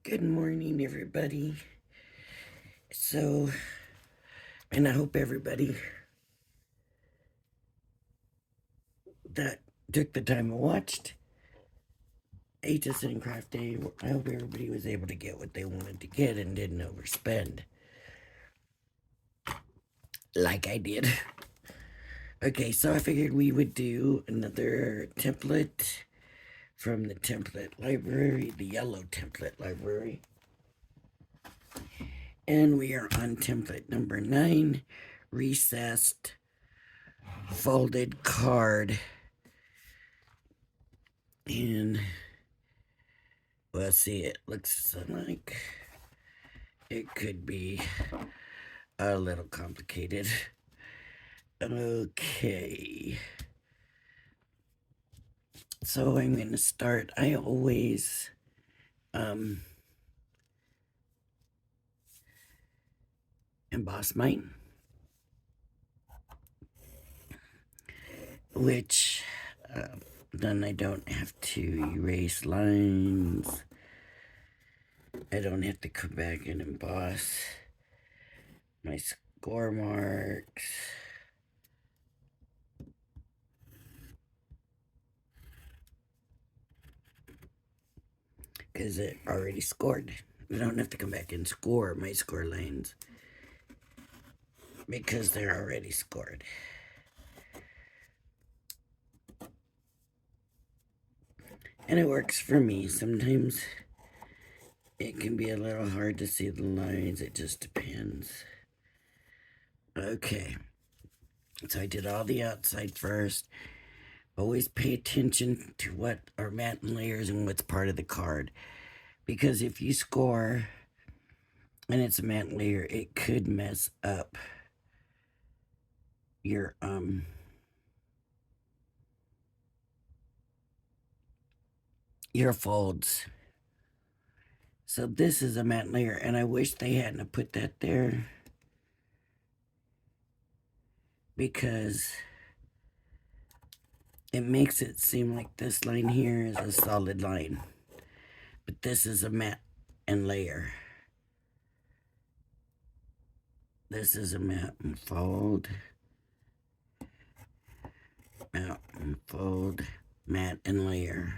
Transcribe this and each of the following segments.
Good morning, everybody. So, and I hope everybody that took the time and watched HSN and Craft Day, I hope everybody was able to get what they wanted to get and didn't overspend like I did. Okay, so I figured we would do another template from the template library, the yellow template library. And we are on template number 9, recessed folded card. And well, see, it looks like it could be a little complicated. Okay. So I'm going to start. I always emboss mine, which then I don't have to erase lines. I don't have to come back and emboss my score marks. Because it already scored. I don't have to come back and score my score lines because they're already scored. And it works for me. Sometimes it can be a little hard to see the lines. It just depends. Okay. So I did all the outside first. Always pay attention to what are matte and layers and what's part of the card. Because if you score and it's a matte layer, it could mess up your folds. So this is a matte layer, and I wish they hadn't put that there because it makes it seem like this line here is a solid line, but this is a matte and layer. This is a matte and fold, matte and fold, matte and layer,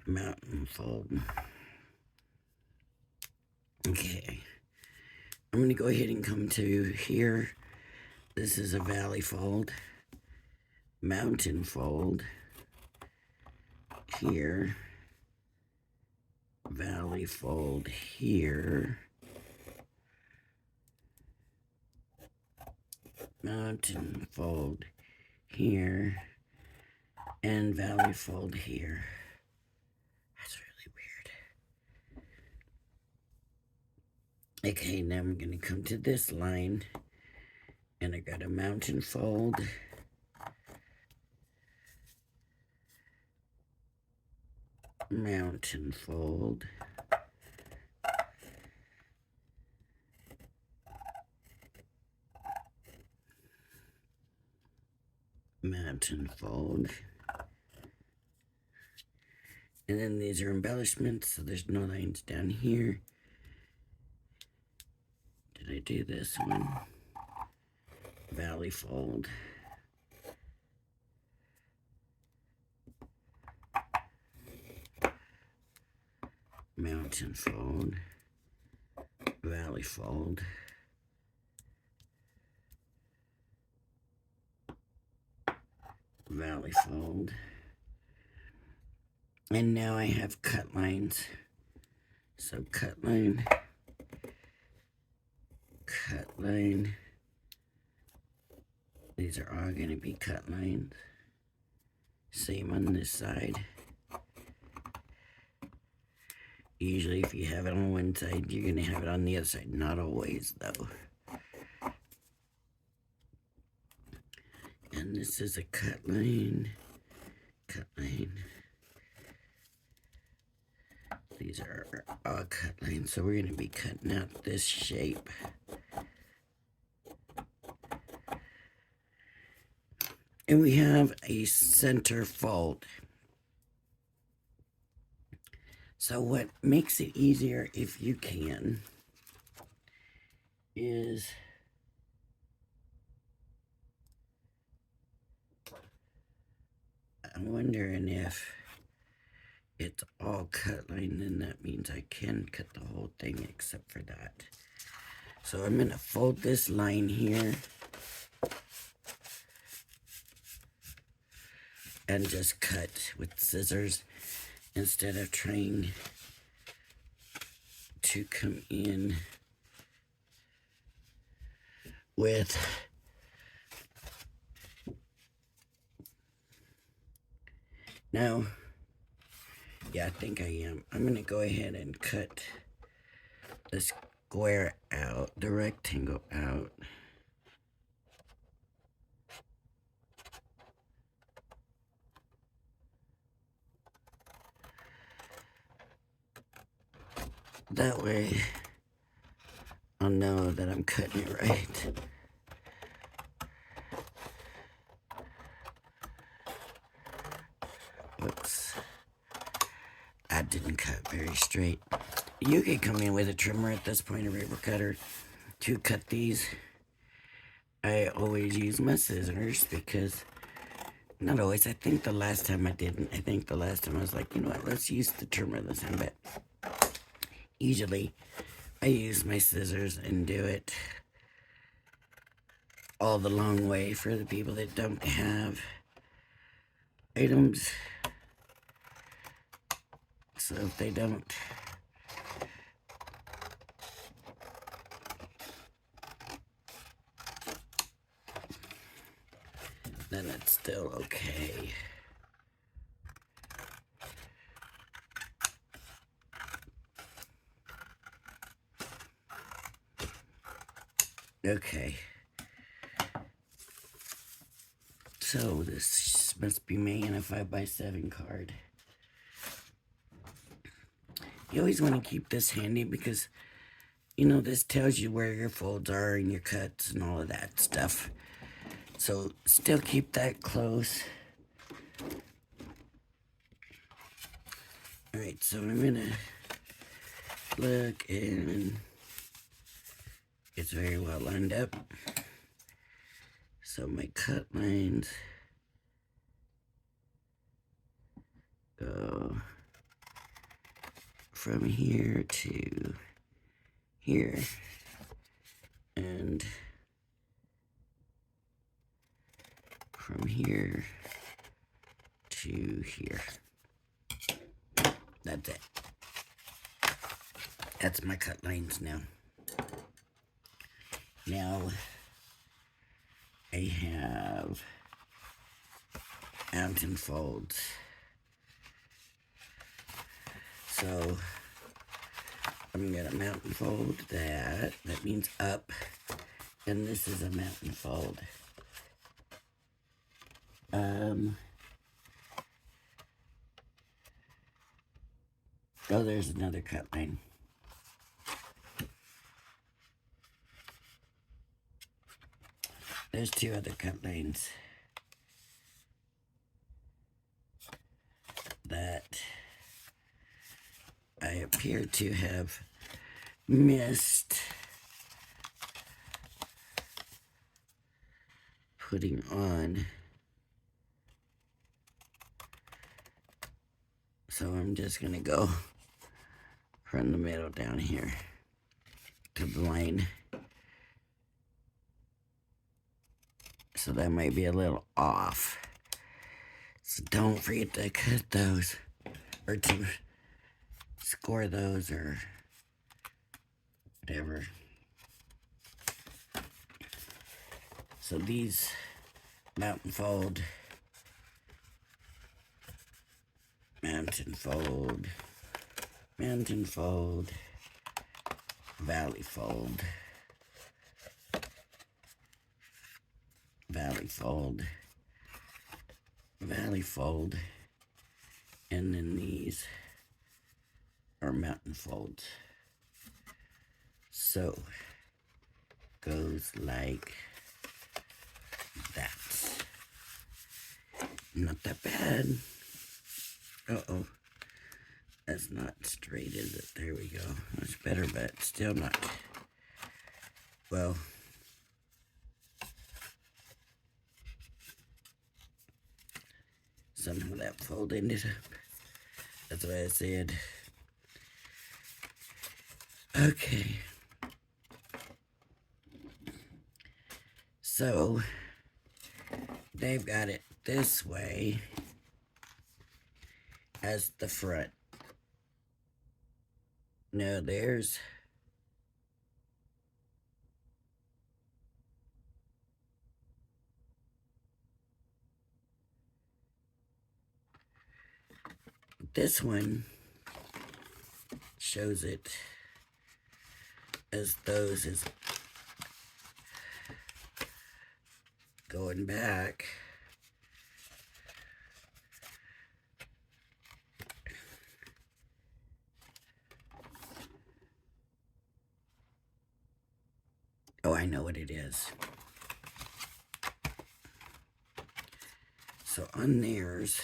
matte and fold. Okay, I'm going to go ahead and come to here. This is a valley fold, mountain fold, here, valley fold here, mountain fold here, and valley fold here. That's really weird. Okay, now I'm going to come to this line, and I got a mountain fold, mountain fold, mountain fold. And then these are embellishments, so there's no lines down here. Did I do this one? Valley fold. Mountain fold. Valley fold. Valley fold. And now I have cut lines. So cut line, cut line. These are all going to be cut lines. Same on this side. Usually if you have it on one side, you're going to have it on the other side. Not always, though. And this is a cut line. Cut line. These are all cut lines, so we're going to be cutting out this shape. And we have a center fold. So what makes it easier, if you can, is I'm wondering if it's all cut line, then that means I can cut the whole thing except for that. So I'm gonna fold this line here and just cut with scissors instead of trying to come in with now. Yeah, I think I am. I'm gonna go ahead and cut the square out, the rectangle out. That way I'll know that I'm cutting it right. Whoops. That didn't cut very straight. You could come in with a trimmer at this point, a river cutter, to cut these. I always use my scissors because, not always, I think the last time I didn't. I think the last time I was like, you know what, let's use the trimmer this time, but usually I use my scissors and do it all the long way for the people that don't have items. So if they don't, then it's still okay. Okay. So this must be made in a 5x7 card. You always want to keep this handy because, you know, this tells you where your folds are and your cuts and all of that stuff. So still keep that close. Alright, so I'm gonna look, and it's very well lined up. So my cut lines go from here to here, and from here to here. That's it. That's my cut lines now. Now I have mountain folds. So I'm gonna mountain fold that. That means up. And this is a mountain fold. Oh, there's another cut line. There's two other cut lines that I appear to have missed putting on. So I'm just gonna go from the middle down here to the line. So that might be a little off. So don't forget to cut those, or to score those, or whatever. So these mountain fold, mountain fold, mountain fold, valley fold, valley fold, valley fold, and then these are mountain folds. So goes like that. Not that bad. Uh-oh. That's not straight, is it? There we go. That's better, but still not. Well, somehow that fold ended up. That's what I said. Okay. So, they've got it this way as the front. No, there's this one shows it as those is going back. Oh, I know what it is. So on theirs,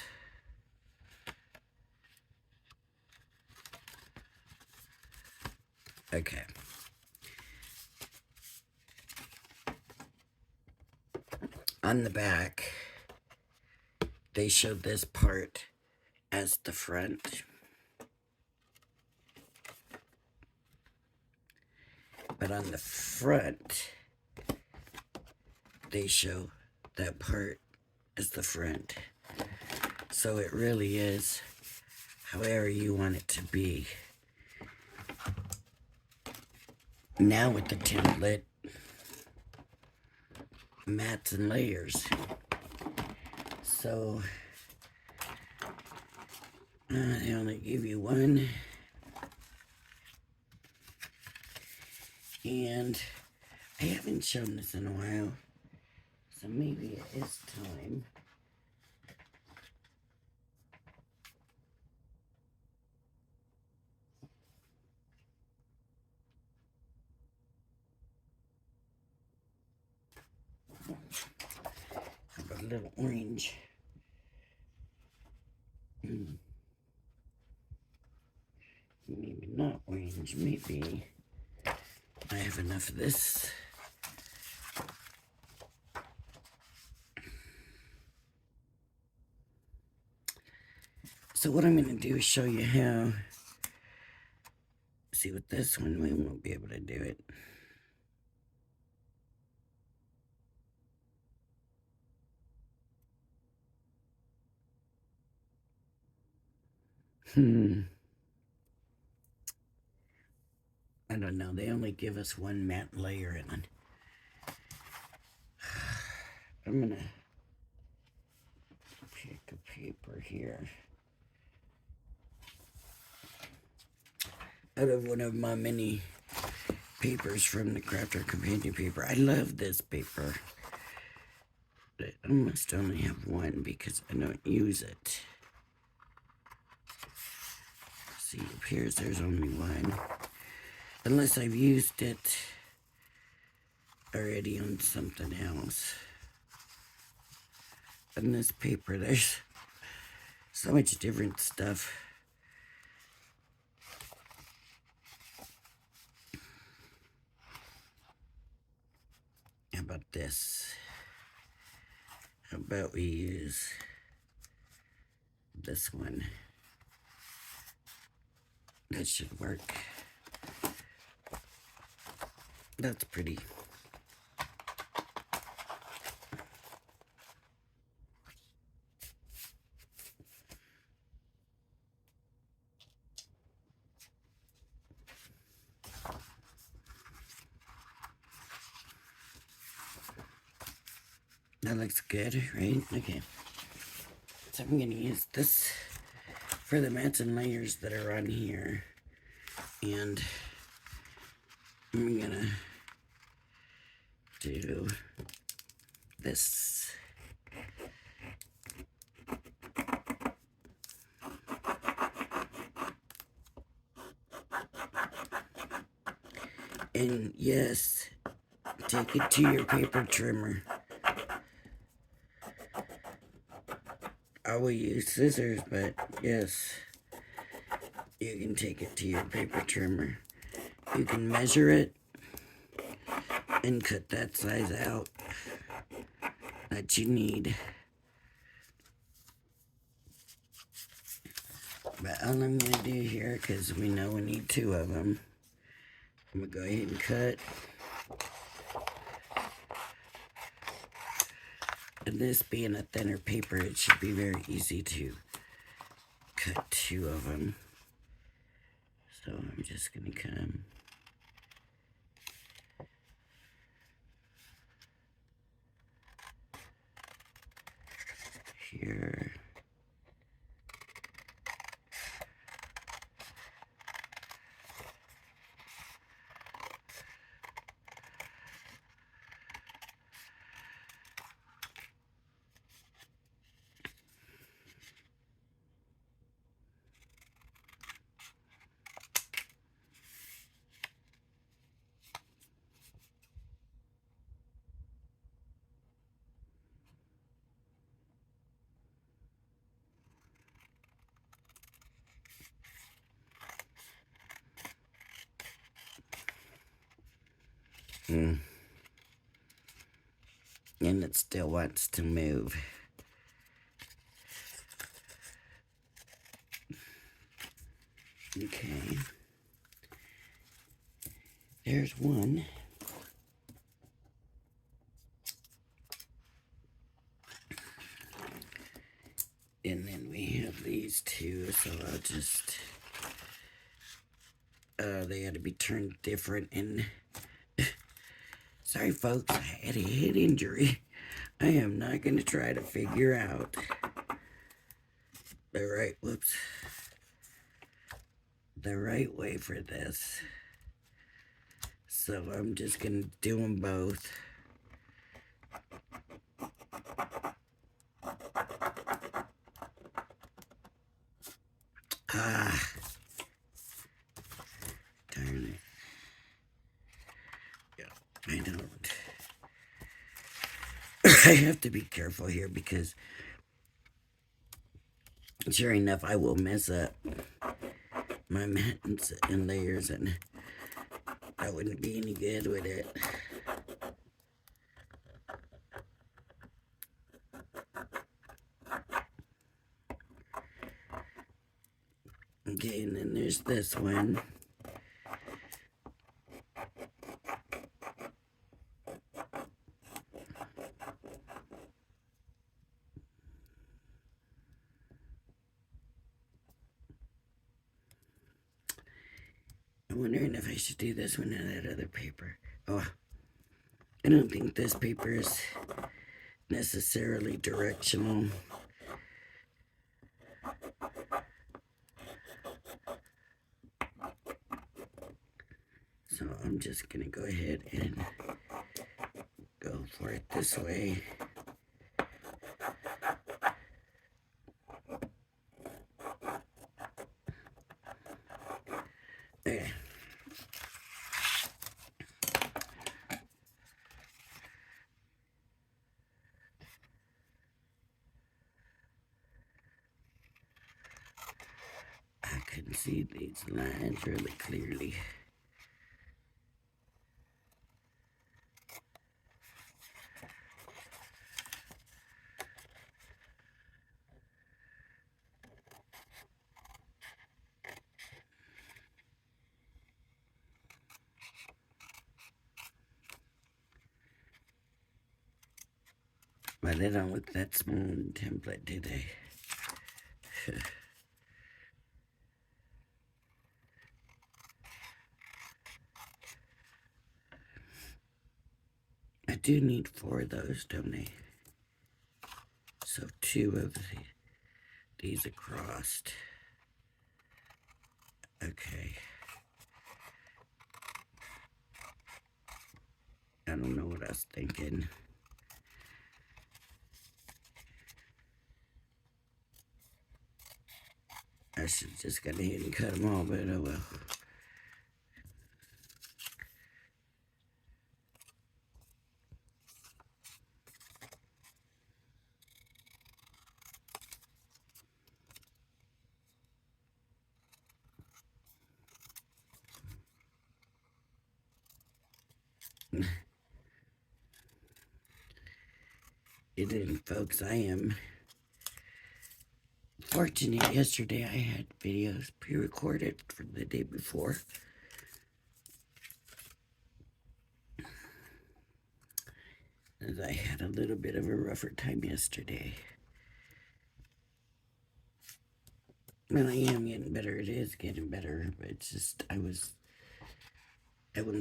okay. On the back, they showed this part as the front. But on the front, they show that part as the front. So it really is however you want it to be. Now with the template, mats and layers. So they only give you one. And I haven't shown this in a while, so maybe it is time. How about a little orange? Maybe not orange, maybe I have enough of this. So what I'm going to do is show you how. See, with this one, we won't be able to do it. I don't know. They only give us one matte layer in it. I'm going to pick a paper here out of one of my many papers from the Crafter Companion paper. I love this paper. But I must only have one because I don't use it. See, it appears there's only one. Unless I've used it already on something else. On this paper, there's so much different stuff. How about this? How about we use this one? That should work. That's pretty. That looks good, right? Okay. So I'm going to use this for the mats and layers that are on here. And I'm going to do this. And yes, take it to your paper trimmer. I will use scissors, but yes, you can take it to your paper trimmer. You can measure it and cut that size out that you need. But all I'm going to do here, because we know we need 2 of them, I'm going to go ahead and cut. And this being a thinner paper, it should be very easy to cut 2 of them. So I'm just going to come here. And it still wants to move. Okay. There's one. And then we have these 2, so I'll just... they had to be turned different, and... Sorry, folks, I had a head injury. I am not going to try to figure out the right way for this. So I'm just going to do them both. Ah, darn it. Yeah, I don't. I have to be careful here because sure enough, I will mess up my mats and layers, and I wouldn't be any good with it. Okay, and then there's this one. I'm wondering if I should do this one or that other paper. Oh, I don't think this paper is necessarily directional. So I'm just gonna go ahead and go for it this way. There. I can see these lines really clearly. But they don't look that small in the template, do they? I do need 4 of those, don't I? So 2 of these across. Okay. I don't know what I was thinking. I should just go ahead and cut them all, but oh well. It didn't, folks. I am fortunate. Yesterday I had videos pre-recorded for the day before. As I had a little bit of a rougher time yesterday. Well, I am getting better. It is getting better. But it's just, I went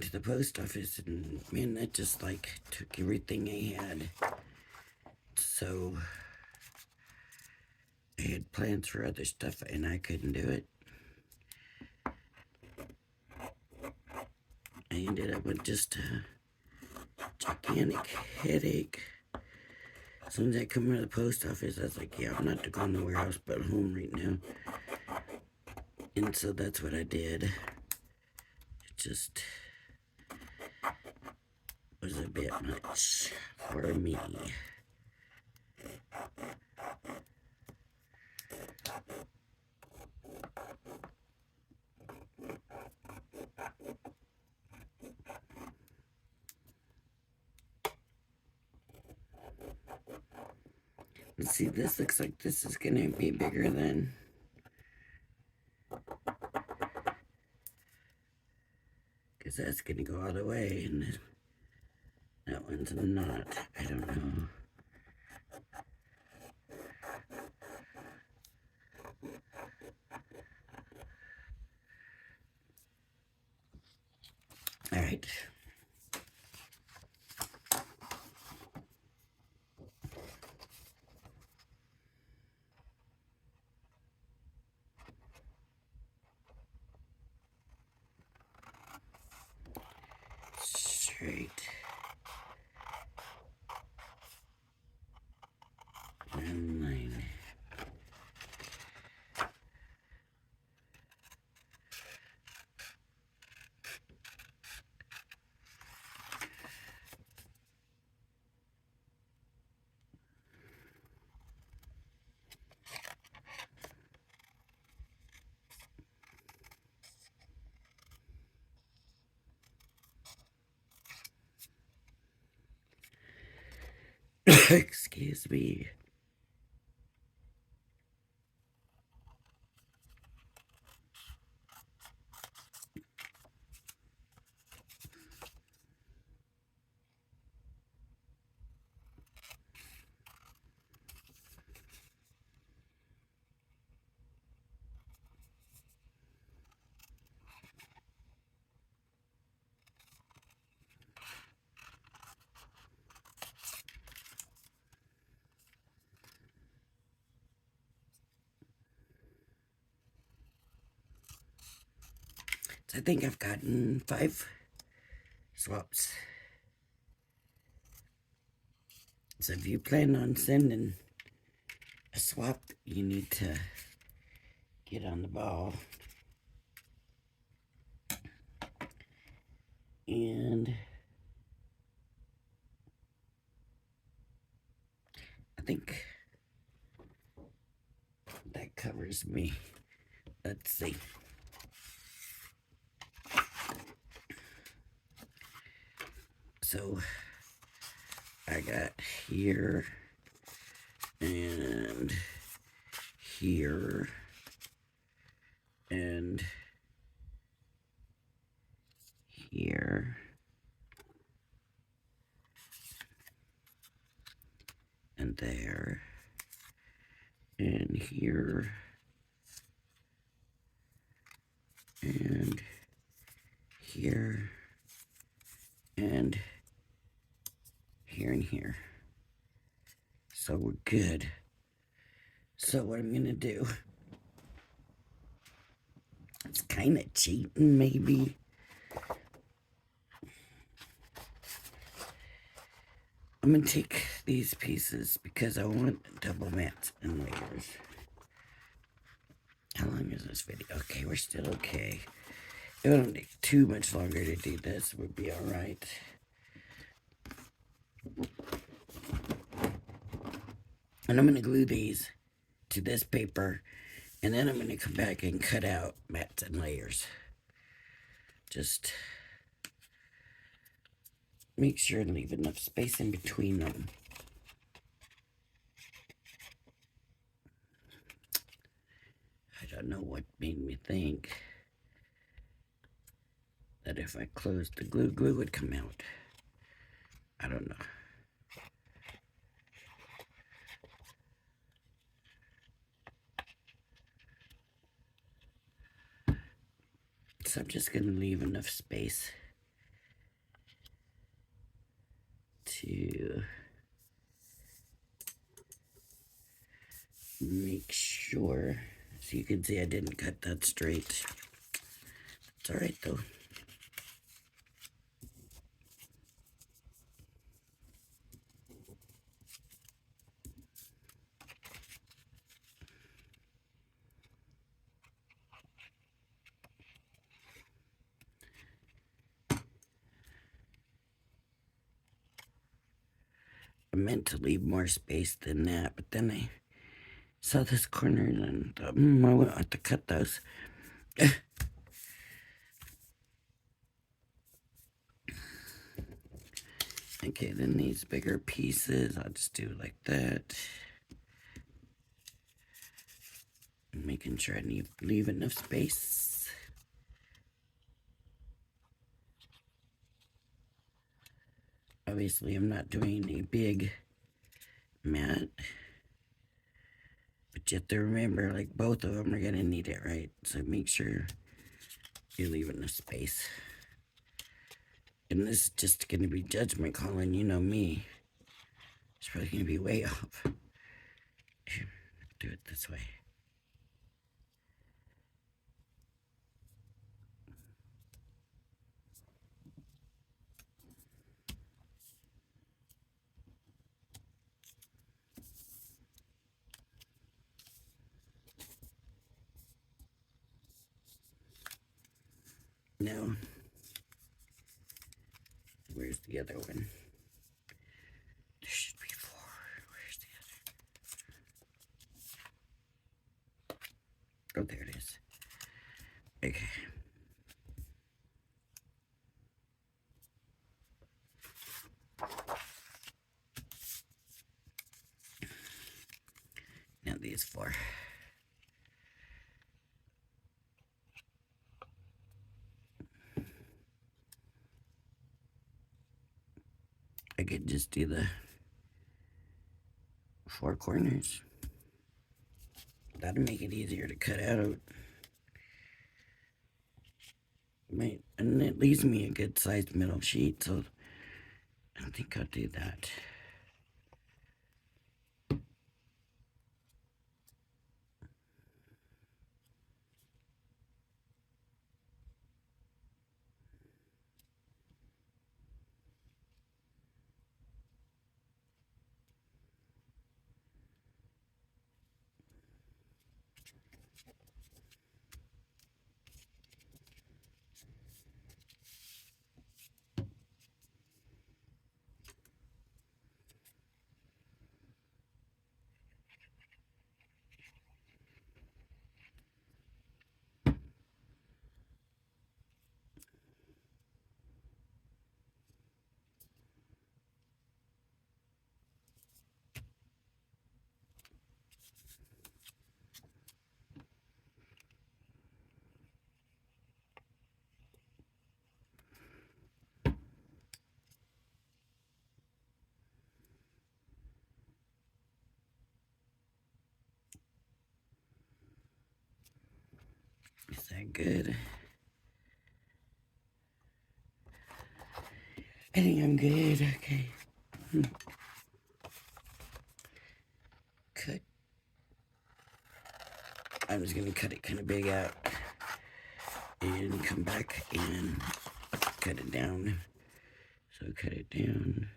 to the post office and, man, that just like took everything I had. So I had plans for other stuff and I couldn't do it. I ended up with just a gigantic headache. As soon as I come out of the post office, I was like, yeah, I'm not going to the warehouse but home right now. And so that's what I did. It just was a bit much for me. Let's see, this looks like this is going to be bigger than... because that's going to go all the way, and that one's not. I don't know. All right. Straight. And line. Excuse me. So I think I've gotten 5 swaps. So if you plan on sending a swap, you need to get on the ball. And I think that covers me. Let's see. So I got here and here and here and there and here and here and here and here. So we're good. So what I'm gonna do, it's kind of cheating maybe. I'm gonna take these pieces because I want double mats and layers. How long is this video? Okay, we're still okay. It won't take too much longer to do this. We'll be all right. And I'm going to glue these to this paper. And then I'm going to come back and cut out mats and layers. Just make sure to leave enough space in between them. I don't know what made me think that if I closed the glue, glue would come out. I don't know. So I'm just going to leave enough space to make sure. So you can see I didn't cut that straight. It's alright though. I meant to leave more space than that, but then I saw this corner and thought, I will have to cut those. Okay, then these bigger pieces, I'll just do like that. Making sure I leave enough space. Obviously, I'm not doing a big mat. But you have to remember, like, both of them are going to need it, right? So make sure you leave enough space. And this is just going to be judgment calling, you know me. It's probably going to be way off. Do it this way. Now, where's the other one? There should be 4. Where's the other? Oh, there it is. Okay. Now these 4. I could just do the 4 corners. That'll make it easier to cut out. And it leaves me a good sized middle sheet, so I think I'll do that. Is that good? I think I'm good. Okay. Cut. I'm just gonna cut it kind of big out and come back and cut it down. So cut it down.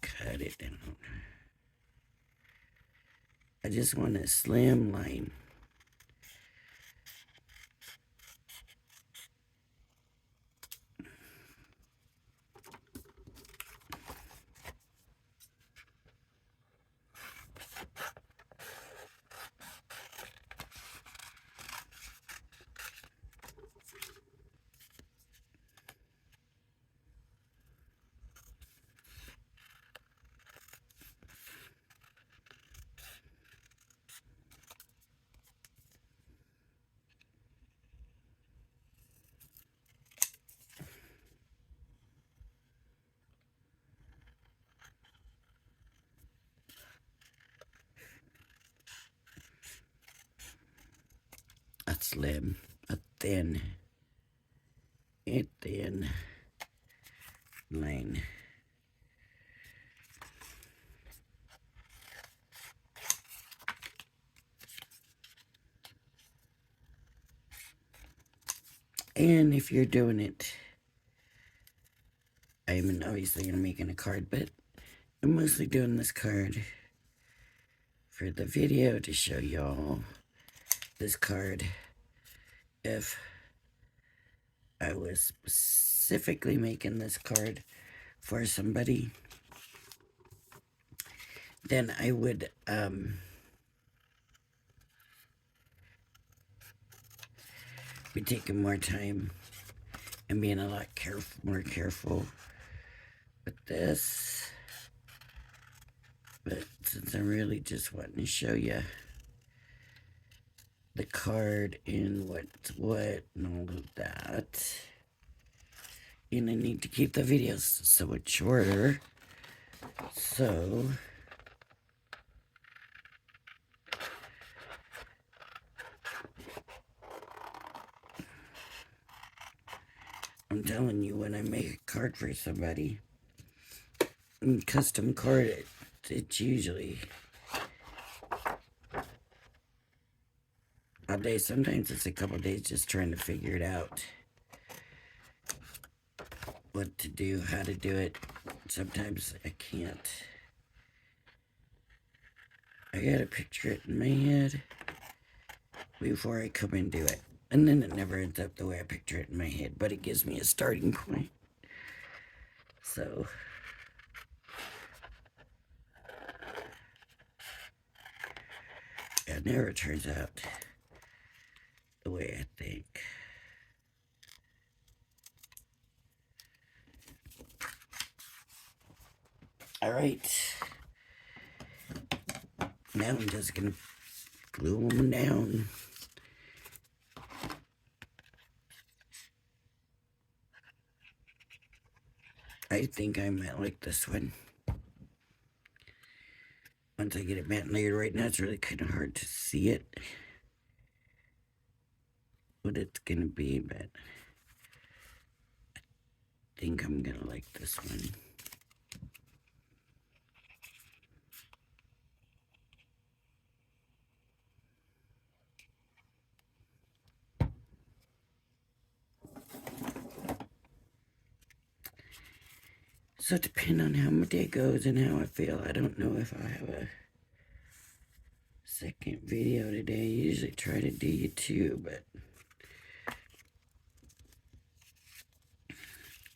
Cut it down. I just want a slim line. slim, a thin line. And if you're doing it, I'm obviously going to make a card, but I'm mostly doing this card for the video to show y'all this card. If I was specifically making this card for somebody, then I would be taking more time and being a lot more careful with this. But since I'm really just wanting to show you the card and what's what and all of that, and I need to keep the videos so much shorter, so I'm telling you, when I make a card for somebody, custom card, it's usually a day. Sometimes it's a couple days just trying to figure it out. What to do, how to do it. Sometimes I can't. I gotta picture it in my head before I come and do it. And then it never ends up the way I picture it in my head, but it gives me a starting point. So it never turns out the way I think. All right. Now I'm just gonna glue them down. I think I might like this one. Once I get it matte layered, right now it's really kind of hard to see it, what it's gonna be, but I think I'm gonna like this one. So depending on how my day goes and how I feel, I don't know if I'll have a second video today. I usually try to do two, but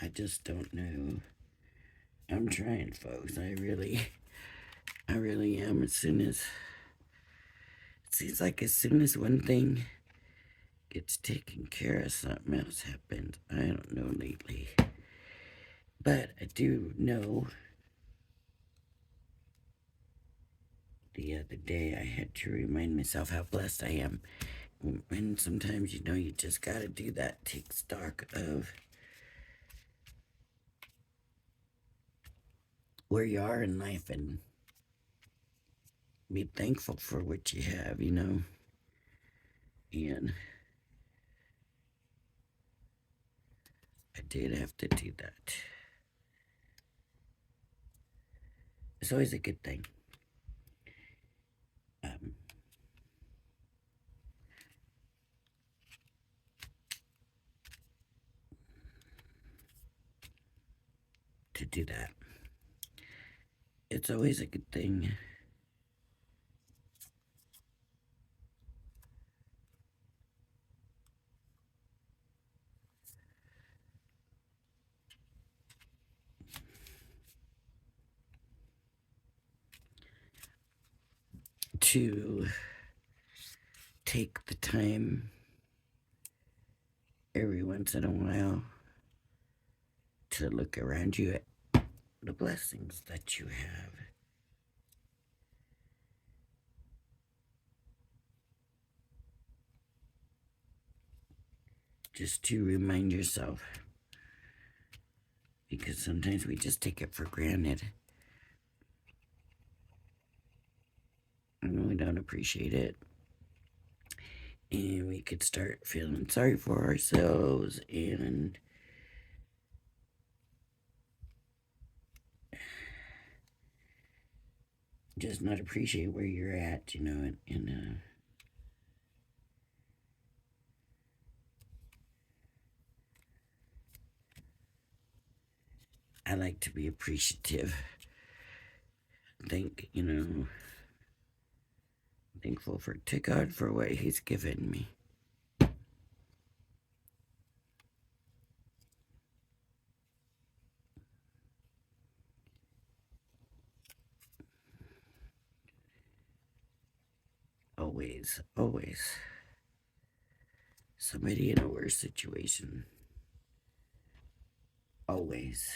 I just don't know. I'm trying, folks. I really am. It seems like as soon as one thing gets taken care of, something else happens. I don't know lately. But I do know the other day I had to remind myself how blessed I am. And sometimes, you just gotta do that. Take stock of where you are in life and be thankful for what you have, And I did have to do that. It's always a good thing. To do that. It's always a good thing. To take the time every once in a while to look around you at the blessings that you have. Just to remind yourself, because sometimes we just take it for granted and we don't appreciate it. And we could start feeling sorry for ourselves and just not appreciate where you're at, and I like to be appreciative. Thankful to God for what He's given me. Always, always. Somebody in a worse situation. Always.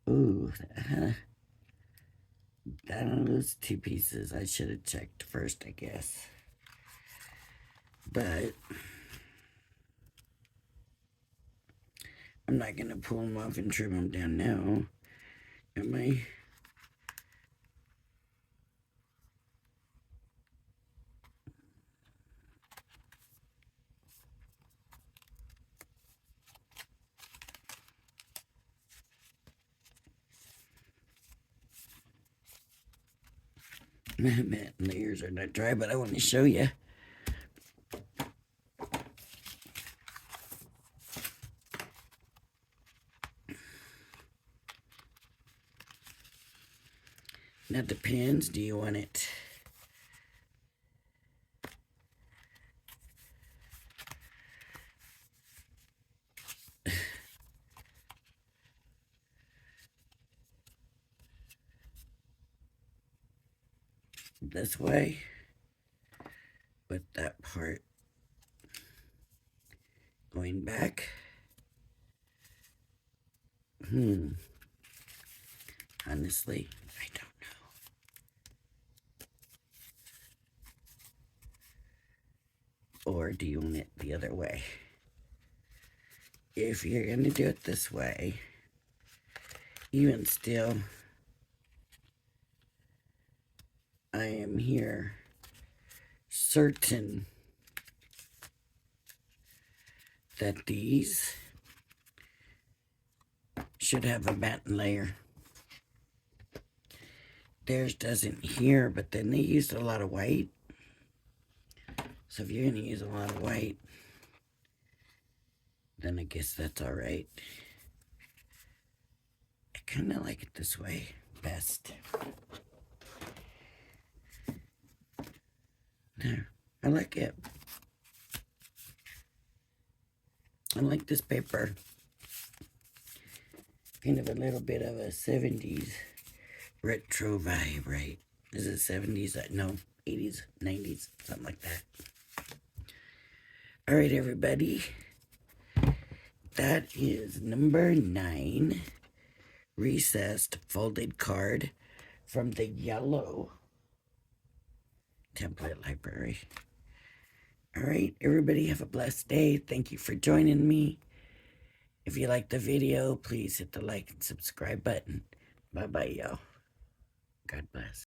Ooh, down those two pieces. I should have checked first, I guess. But I'm not going to pull them off and trim them down now. Am I? My matte layers are not dry, but I want to show you. Now depends. Do you want it this way with that part going back? Honestly, I don't know. Or do you want it the other way? If you're going to do it this way, even still, I am here certain that these should have a batten layer. Theirs doesn't here, but then they used a lot of white. So if you're going to use a lot of white, then I guess that's all right. I kind of like it this way best. There, I like it. I like this paper. Kind of a little bit of a 70s retro vibe, right? Is it 70s? No, 80s, 90s, something like that. All right, everybody. That is number 9, recessed folded card from the yellow template library. All right, everybody have a blessed day. Thank you for joining me. If you liked the video, please hit the like and subscribe button. Bye-bye, y'all. God bless.